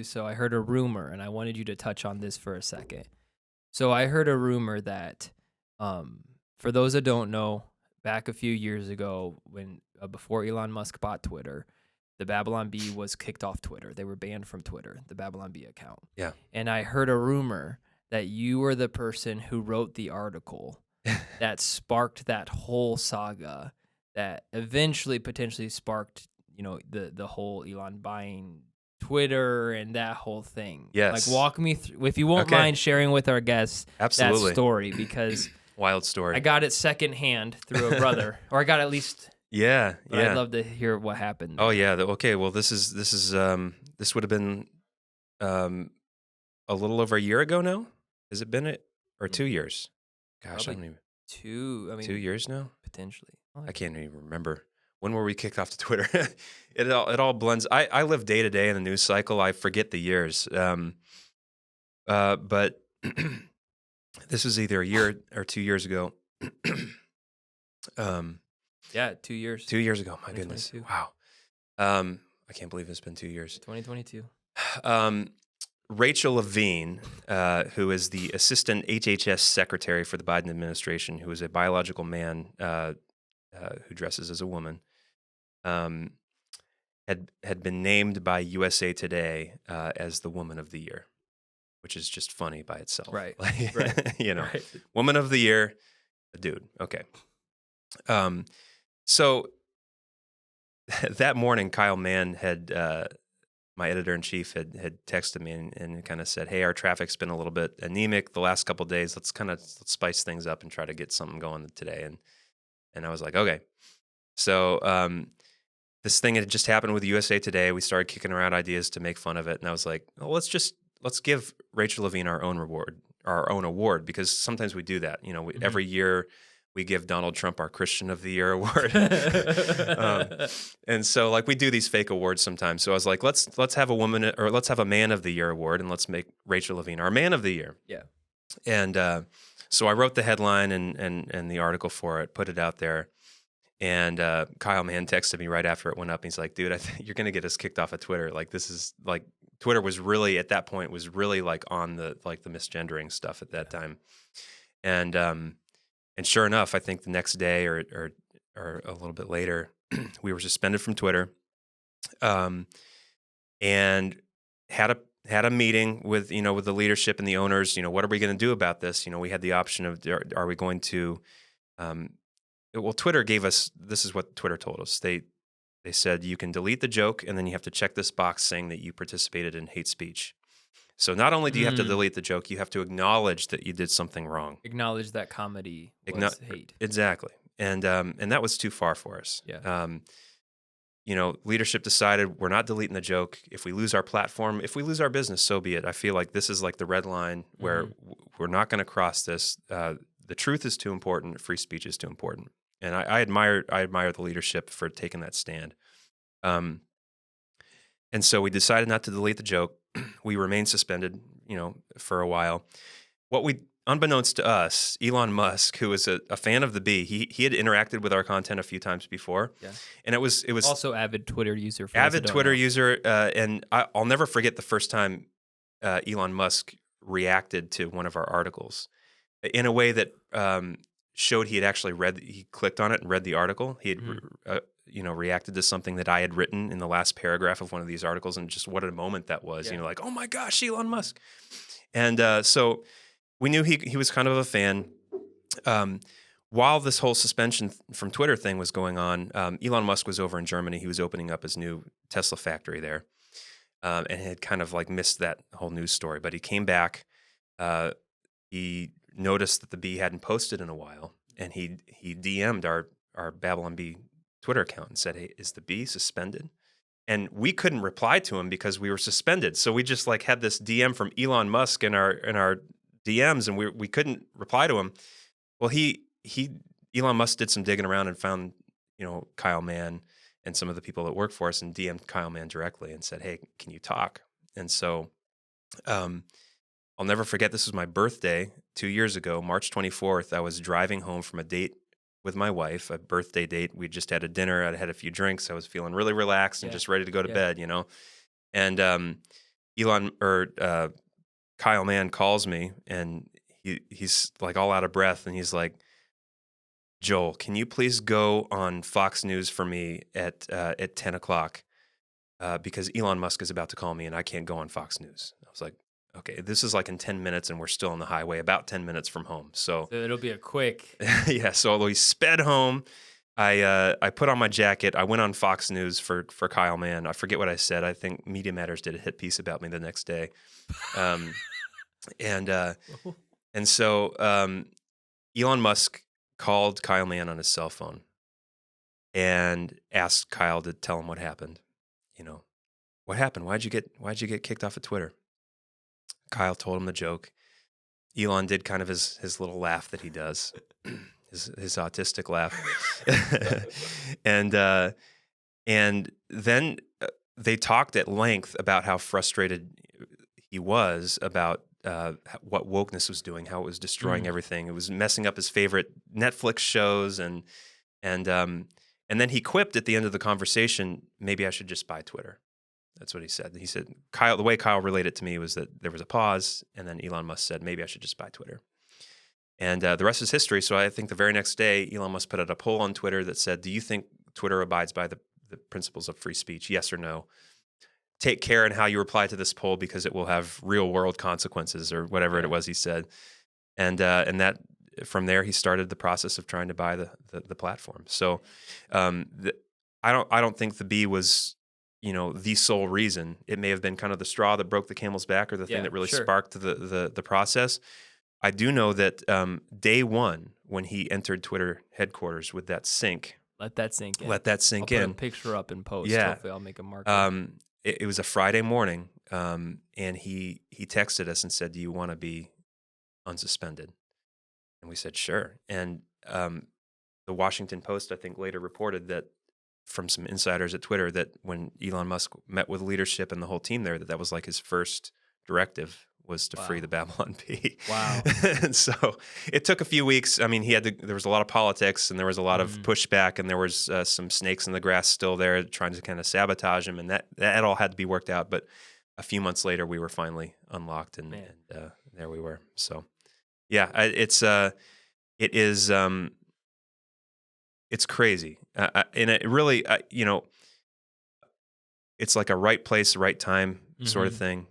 So I heard a rumor, and I wanted you to touch on this for a second. So I heard a rumor that, for those that don't know, back a few years ago, when before Elon Musk bought Twitter, the Babylon Bee was kicked off Twitter. They were banned from Twitter, the Babylon Bee account. Yeah. And I heard a rumor that you were the person who wrote the article that sparked that whole saga, that eventually potentially sparked, the whole Elon buying Twitter and that whole thing. Yes. Like, walk me through, if you won't Okay. mind sharing with our guests Absolutely. that story, because Wild story. I got it secondhand through a brother, or I got at least. Yeah. But I'd love to hear what happened. Oh yeah. Okay. Well, this would have been a little over a year ago now. Has it been it or 2 years? Gosh, Probably I don't even. 2 years now. potentially. I can't even remember. When were we kicked off to Twitter? It all blends. I live day to day in the news cycle. I forget the years. But this was either a year or 2 years ago. Yeah, 2 years. 2 years ago. My goodness. 2022. Wow. I can't believe it's been 2 years. 2022. Rachel Levine, who is the assistant HHS secretary for the Biden administration, who is a biological man who dresses as a woman, had been named by USA Today as the Woman of the Year, which is just funny by itself. Right. Like, Right. Right. Woman of the Year, a dude. Okay. So that morning, Kyle Mann had, my editor-in-chief had texted me and kind of said, hey, our traffic's been a little bit anemic the last couple of days. Let's spice things up and try to get something going today. And I was like, okay. So this thing had just happened with USA Today. We started kicking around ideas to make fun of it. And I was like, well, let's give Rachel Levine our own award, because sometimes we do that. Every year we give Donald Trump our Christian of the Year award. And so like we do these fake awards sometimes. So I was like, let's have a Man of the Year award, and let's make Rachel Levine our Man of the Year. Yeah. And so I wrote the headline and the article for it, put it out there. And Kyle Mann texted me right after it went up. And he's like, dude, I think you're going to get us kicked off of Twitter. Like, this is like, Twitter was really, at that point, was really like on the misgendering stuff at that time. And sure enough, I think the next day or a little bit later, we were suspended from Twitter, and had a meeting with the leadership and the owners. What are we going to do about this? We had the option of, are we going to, well, Twitter gave us, this is what Twitter told us. They said, you can delete the joke, and then you have to check this box saying that you participated in hate speech. So not only do you have to delete the joke, you have to acknowledge that you did something wrong. Acknowledge that comedy was hate. Exactly. And that was too far for us. Yeah. Leadership decided we're not deleting the joke. If we lose our platform, if we lose our business, so be it. I feel like this is like the red line where we're not going to cross this. The truth is too important. Free speech is too important. And I admire the leadership for taking that stand. And so we decided not to delete the joke. We remained suspended, for a while. Unbeknownst to us, Elon Musk, who was a fan of the Bee, he had interacted with our content a few times before. Yeah. And it was also avid Twitter user. And I'll never forget the first time Elon Musk reacted to one of our articles in a way that showed he had actually he clicked on it and read the article. He had reacted to something that I had written in the last paragraph of one of these articles, and just what a moment that was. Yeah. Like, oh my gosh, Elon Musk. And so we knew he was kind of a fan. While this whole suspension from Twitter thing was going on, Elon Musk was over in Germany. He was opening up his new Tesla factory there, and had kind of like missed that whole news story. But he came back. He noticed that the Bee hadn't posted in a while, and he DM'd our Babylon Bee Twitter account and said, hey, is the Bee suspended? And we couldn't reply to him because we were suspended. So we just like had this DM from Elon Musk in our DMs, and we couldn't reply to him. Well, Elon Musk did some digging around and found, Kyle Mann and some of the people that work for us, and DM'd Kyle Mann directly and said, hey, can you talk? And so I'll never forget, this was my birthday 2 years ago, March 24th. I was driving home from a date with my wife, a birthday date. We just had a dinner. I'd had a few drinks. I was feeling really relaxed and just ready to go to bed, And Elon or Kyle Mann calls me, and he's like all out of breath, and he's like, Joel, can you please go on Fox News for me at 10 o'clock? Because Elon Musk is about to call me and I can't go on Fox News. I was like, okay, this is like in 10 minutes and we're still on the highway, about 10 minutes from home. So it'll be a quick. yeah. So we sped home. I put on my jacket. I went on Fox News for Kyle Mann. I forget what I said. I think Media Matters did a hit piece about me the next day. And so Elon Musk called Kyle Mann on his cell phone and asked Kyle to tell him what happened. You know, what happened? Why'd you get kicked off of Twitter? Kyle told him the joke. Elon did kind of his little laugh that he does, his autistic laugh, and then they talked at length about how frustrated he was about what wokeness was doing, how it was destroying everything. It was messing up his favorite Netflix shows, and then he quipped at the end of the conversation, maybe I should just buy Twitter. That's what he said. He said, the way Kyle related to me was that there was a pause, and then Elon Musk said, maybe I should just buy Twitter. And the rest is history. So I think the very next day, Elon Musk put out a poll on Twitter that said, do you think Twitter abides by the principles of free speech? Yes or no? Take care in how you reply to this poll because it will have real world consequences, or whatever it was he said. And that from there he started the process of trying to buy the platform. So I don't think the bee was, the sole reason. It may have been kind of the straw that broke the camel's back, or the thing that really sparked the process. I do know that day one, when he entered Twitter headquarters with that sync. Let that sink in. I'll put a picture up in post. Yeah. Hopefully I'll make a marker. It was a Friday morning, and he texted us and said, do you want to be unsuspended? And we said, sure. And the Washington Post, I think, later reported that from some insiders at Twitter that when Elon Musk met with leadership and the whole team there, that was like his first directive was to free the Babylon Bee. Wow. And so it took a few weeks. I mean, there was a lot of politics, and there was a lot of pushback, and there was some snakes in the grass still there trying to kind of sabotage him, and that all had to be worked out. But a few months later, we were finally unlocked, and there we were. So yeah, it's crazy. And it really, it's like a right place, right time sort of thing.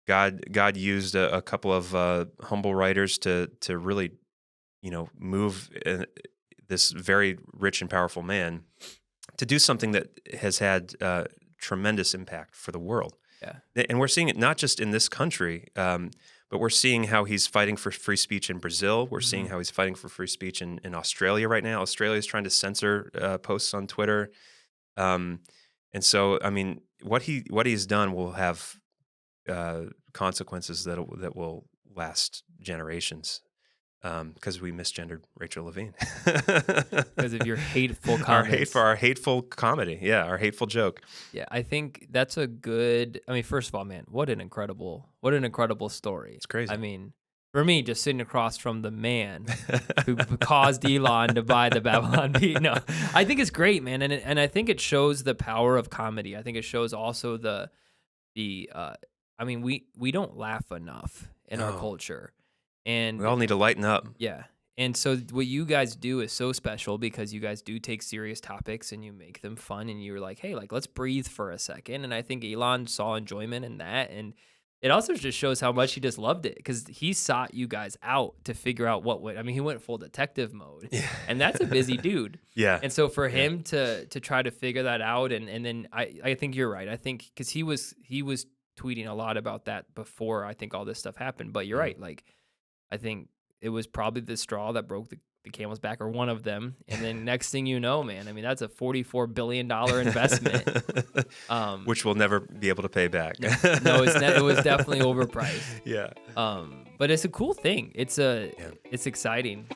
God used a couple of humble writers to really, move this very rich and powerful man to do something that has had tremendous impact for the world. Yeah. And we're seeing it not just in this country, but we're seeing how he's fighting for free speech in Brazil. We're seeing how he's fighting for free speech in Australia right now. Australia is trying to censor posts on Twitter. And so, I mean, what he's done will have consequences that will last generations, because we misgendered Rachel Levine because of your hateful comments. Our hateful comedy, our hateful joke. Yeah, I think that's a good. I mean, first of all, man, what an incredible story. It's crazy. I mean, for me, just sitting across from the man who caused Elon to buy the Babylon Bee. No, I think it's great, man, and I think it shows the power of comedy. I think it shows also the. I mean, we don't laugh enough in our culture, and we all need to lighten up. Yeah, and so what you guys do is so special because you guys do take serious topics and you make them fun, and you're like, hey, let's breathe for a second. And I think Elon saw enjoyment in that, and it also just shows how much he just loved it because he sought you guys out to figure out he went full detective mode, and that's a busy dude. Yeah, and so for him to try to figure that out, and then I think you're right. I think because he was tweeting a lot about that before I think all this stuff happened. But you're right. Like, I think it was probably the straw that broke the camel's back, or one of them. And then next thing you know, man, I mean, that's a $44 billion investment. Which we'll never be able to pay back. No, it was definitely overpriced. Yeah. But it's a cool thing. It's exciting.